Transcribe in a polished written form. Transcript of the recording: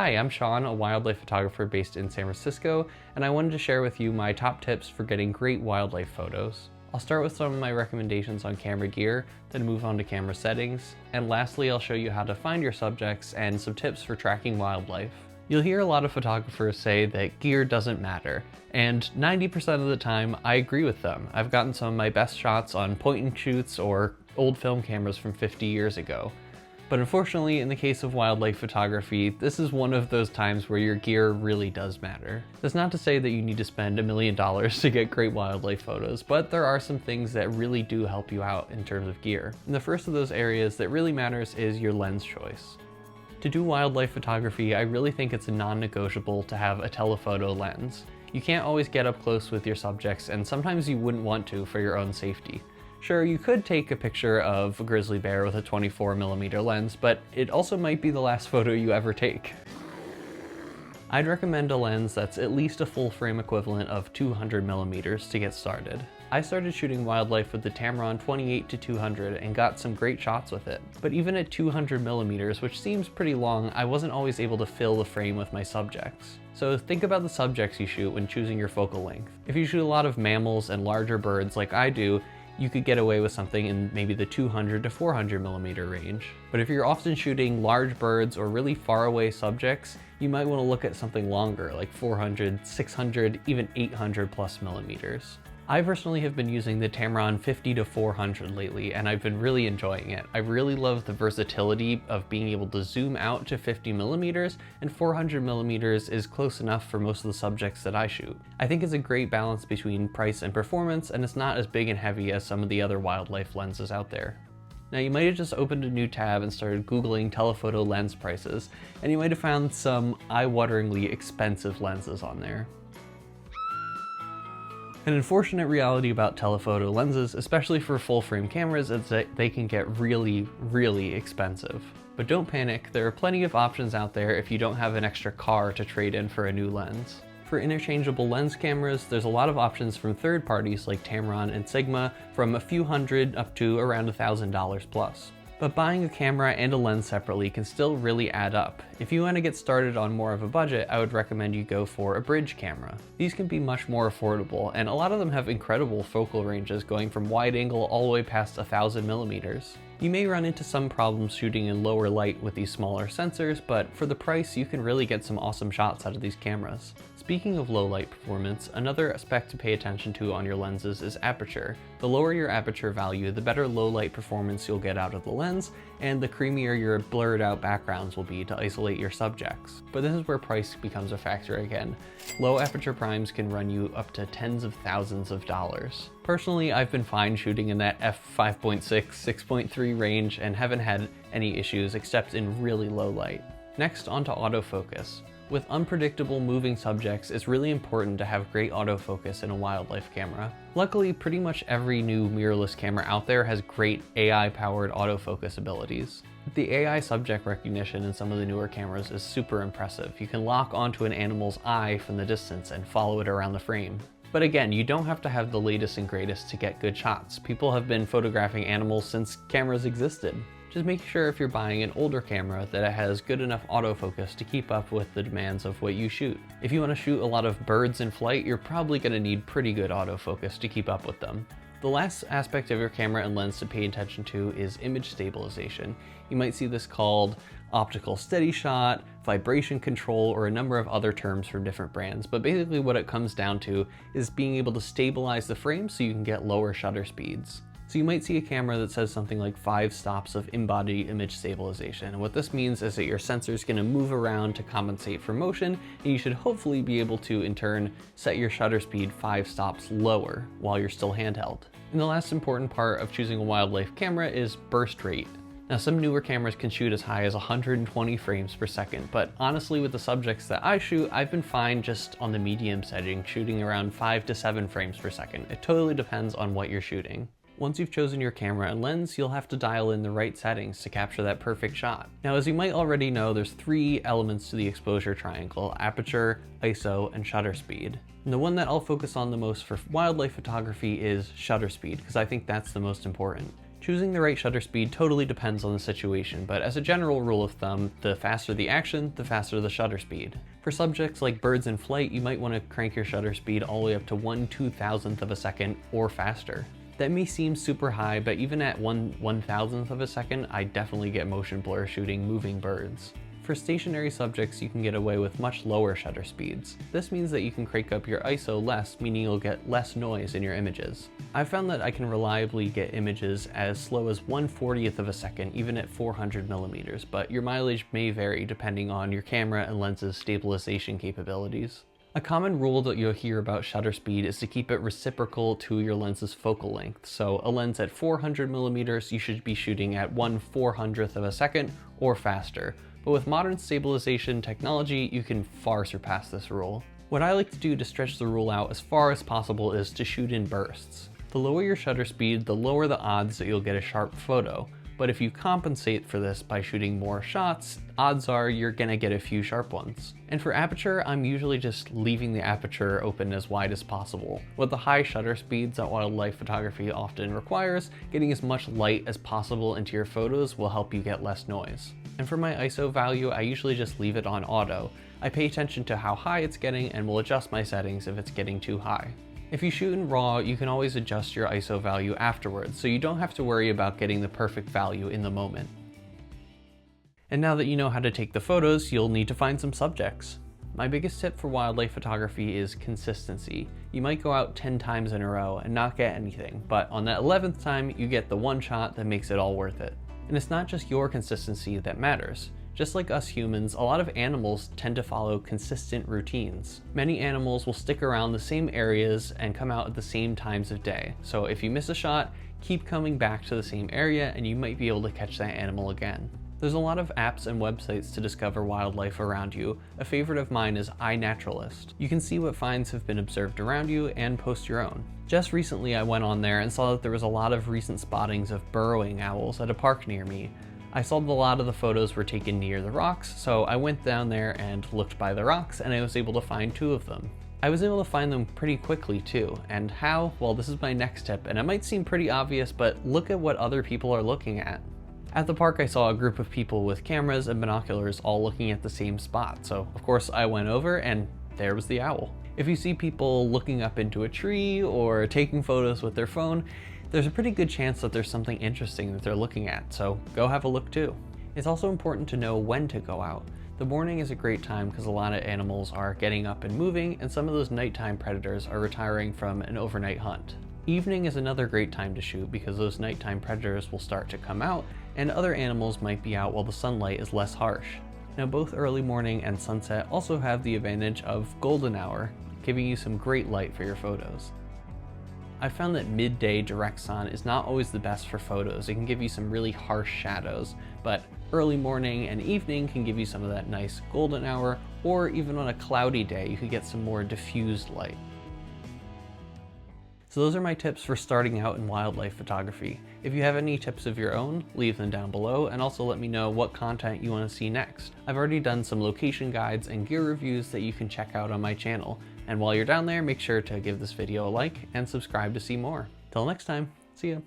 Hi, I'm Sean, a wildlife photographer based in San Francisco, and I wanted to share with you my top tips for getting great wildlife photos. I'll start with some of my recommendations on camera gear, then move on to camera settings, and lastly I'll show you how to find your subjects and some tips for tracking wildlife. You'll hear a lot of photographers say that gear doesn't matter, and 90% of the time I agree with them. I've gotten some of my best shots on point and shoots or old film cameras from 50 years ago. But unfortunately, in the case of wildlife photography, this is one of those times where your gear really does matter. That's not to say that you need to spend $1 million to get great wildlife photos, but there are some things that really do help you out in terms of gear. And the first of those areas that really matters is your lens choice. To do wildlife photography, I really think it's a non-negotiable to have a telephoto lens. You can't always get up close with your subjects, and sometimes you wouldn't want to for your own safety. Sure, you could take a picture of a grizzly bear with a 24mm lens, but it also might be the last photo you ever take. I'd recommend a lens that's at least a full frame equivalent of 200mm to get started. I started shooting wildlife with the Tamron 28-200 and got some great shots with it. But even at 200mm, which seems pretty long, I wasn't always able to fill the frame with my subjects. So think about the subjects you shoot when choosing your focal length. If you shoot a lot of mammals and larger birds like I do, you could get away with something in maybe the 200-400mm range. But if you're often shooting large birds or really far away subjects, you might want to look at something longer, like 400, 600, even 800+mm. I personally have been using the Tamron 50-400 lately, and I've been really enjoying it. I really love the versatility of being able to zoom out to 50mm, and 400mm is close enough for most of the subjects that I shoot. I think it's a great balance between price and performance, and it's not as big and heavy as some of the other wildlife lenses out there. Now you might have just opened a new tab and started Googling telephoto lens prices, and you might have found some eye-wateringly expensive lenses on there. An unfortunate reality about telephoto lenses, especially for full-frame cameras, is that they can get really, really expensive. But don't panic, there are plenty of options out there if you don't have an extra car to trade in for a new lens. For interchangeable lens cameras, there's a lot of options from third parties like Tamron and Sigma, from a few hundred up to around $1,000 plus. But buying a camera and a lens separately can still really add up. If you want to get started on more of a budget, I would recommend you go for a bridge camera. These can be much more affordable, and a lot of them have incredible focal ranges going from wide angle all the way past 1000mm. You may run into some problems shooting in lower light with these smaller sensors, but for the price you can really get some awesome shots out of these cameras. Speaking of low light performance, another aspect to pay attention to on your lenses is aperture. The lower your aperture value, the better low light performance you'll get out of the lens, and the creamier your blurred out backgrounds will be to isolate your subjects. But this is where price becomes a factor again. Low aperture primes can run you up to tens of thousands of dollars. Personally, I've been fine shooting in that f5.6, 6.3 range and haven't had any issues except in really low light. Next, onto autofocus. With unpredictable moving subjects, it's really important to have great autofocus in a wildlife camera. Luckily, pretty much every new mirrorless camera out there has great AI-powered autofocus abilities. The AI subject recognition in some of the newer cameras is super impressive. You can lock onto an animal's eye from the distance and follow it around the frame. But again, you don't have to have the latest and greatest to get good shots. People have been photographing animals since cameras existed. Just make sure if you're buying an older camera that it has good enough autofocus to keep up with the demands of what you shoot. If you want to shoot a lot of birds in flight, you're probably going to need pretty good autofocus to keep up with them. The last aspect of your camera and lens to pay attention to is image stabilization. You might see this called optical steady shot, vibration control, or a number of other terms from different brands, but basically what it comes down to is being able to stabilize the frame so you can get lower shutter speeds. So you might see a camera that says something like 5 stops of in-body image stabilization. And what this means is that your sensor is going to move around to compensate for motion, and you should hopefully be able to, in turn, set your shutter speed 5 stops lower while you're still handheld. And the last important part of choosing a wildlife camera is burst rate. Now, some newer cameras can shoot as high as 120 frames per second, but honestly with the subjects that I shoot, I've been fine just on the medium setting, shooting around 5 to 7 frames per second. It totally depends on what you're shooting. Once you've chosen your camera and lens, you'll have to dial in the right settings to capture that perfect shot. Now, as you might already know, there's 3 elements to the exposure triangle: aperture, ISO, and shutter speed. And the one that I'll focus on the most for wildlife photography is shutter speed, because I think that's the most important. Choosing the right shutter speed totally depends on the situation, but as a general rule of thumb, the faster the action, the faster the shutter speed. For subjects like birds in flight, you might want to crank your shutter speed all the way up to 1/2000th of a second or faster. That may seem super high, but even at 1/1000th of a second, I definitely get motion blur shooting moving birds. For stationary subjects, you can get away with much lower shutter speeds. This means that you can crank up your ISO less, meaning you'll get less noise in your images. I've found that I can reliably get images as slow as 1/40th of a second, even at 400mm, but your mileage may vary depending on your camera and lens's stabilization capabilities. A common rule that you'll hear about shutter speed is to keep it reciprocal to your lens's focal length. So a lens at 400mm, you should be shooting at 1/400th of a second or faster. But with modern stabilization technology, you can far surpass this rule. What I like to do to stretch the rule out as far as possible is to shoot in bursts. The lower your shutter speed, the lower the odds that you'll get a sharp photo. But if you compensate for this by shooting more shots, odds are you're gonna get a few sharp ones. And for aperture, I'm usually just leaving the aperture open as wide as possible. With the high shutter speeds that wildlife photography often requires, getting as much light as possible into your photos will help you get less noise. And for my ISO value, I usually just leave it on auto. I pay attention to how high it's getting and will adjust my settings if it's getting too high. If you shoot in RAW, you can always adjust your ISO value afterwards, so you don't have to worry about getting the perfect value in the moment. And now that you know how to take the photos, you'll need to find some subjects. My biggest tip for wildlife photography is consistency. You might go out 10 times in a row and not get anything, but on that 11th time, you get the one shot that makes it all worth it. And it's not just your consistency that matters. Just like us humans, a lot of animals tend to follow consistent routines. Many animals will stick around the same areas and come out at the same times of day. So if you miss a shot, keep coming back to the same area and you might be able to catch that animal again. There's a lot of apps and websites to discover wildlife around you. A favorite of mine is iNaturalist. You can see what finds have been observed around you and post your own. Just recently I went on there and saw that there was a lot of recent spottings of burrowing owls at a park near me. I saw that a lot of the photos were taken near the rocks, so I went down there and looked by the rocks and I was able to find 2 of them. I was able to find them pretty quickly too, and how? Well, this is my next tip, and it might seem pretty obvious, but look at what other people are looking at. At the park I saw a group of people with cameras and binoculars all looking at the same spot, so of course I went over and there was the owl. If you see people looking up into a tree or taking photos with their phone, there's a pretty good chance that there's something interesting that they're looking at, so go have a look too. It's also important to know when to go out. The morning is a great time because a lot of animals are getting up and moving, and some of those nighttime predators are retiring from an overnight hunt. Evening is another great time to shoot because those nighttime predators will start to come out, and other animals might be out while the sunlight is less harsh. Now both early morning and sunset also have the advantage of golden hour, giving you some great light for your photos. I found that midday direct sun is not always the best for photos. It can give you some really harsh shadows, but early morning and evening can give you some of that nice golden hour, or even on a cloudy day, you could get some more diffused light. So those are my tips for starting out in wildlife photography. If you have any tips of your own, leave them down below, and also let me know what content you want to see next. I've already done some location guides and gear reviews that you can check out on my channel. And while you're down there, make sure to give this video a like and subscribe to see more. Till next time, see ya.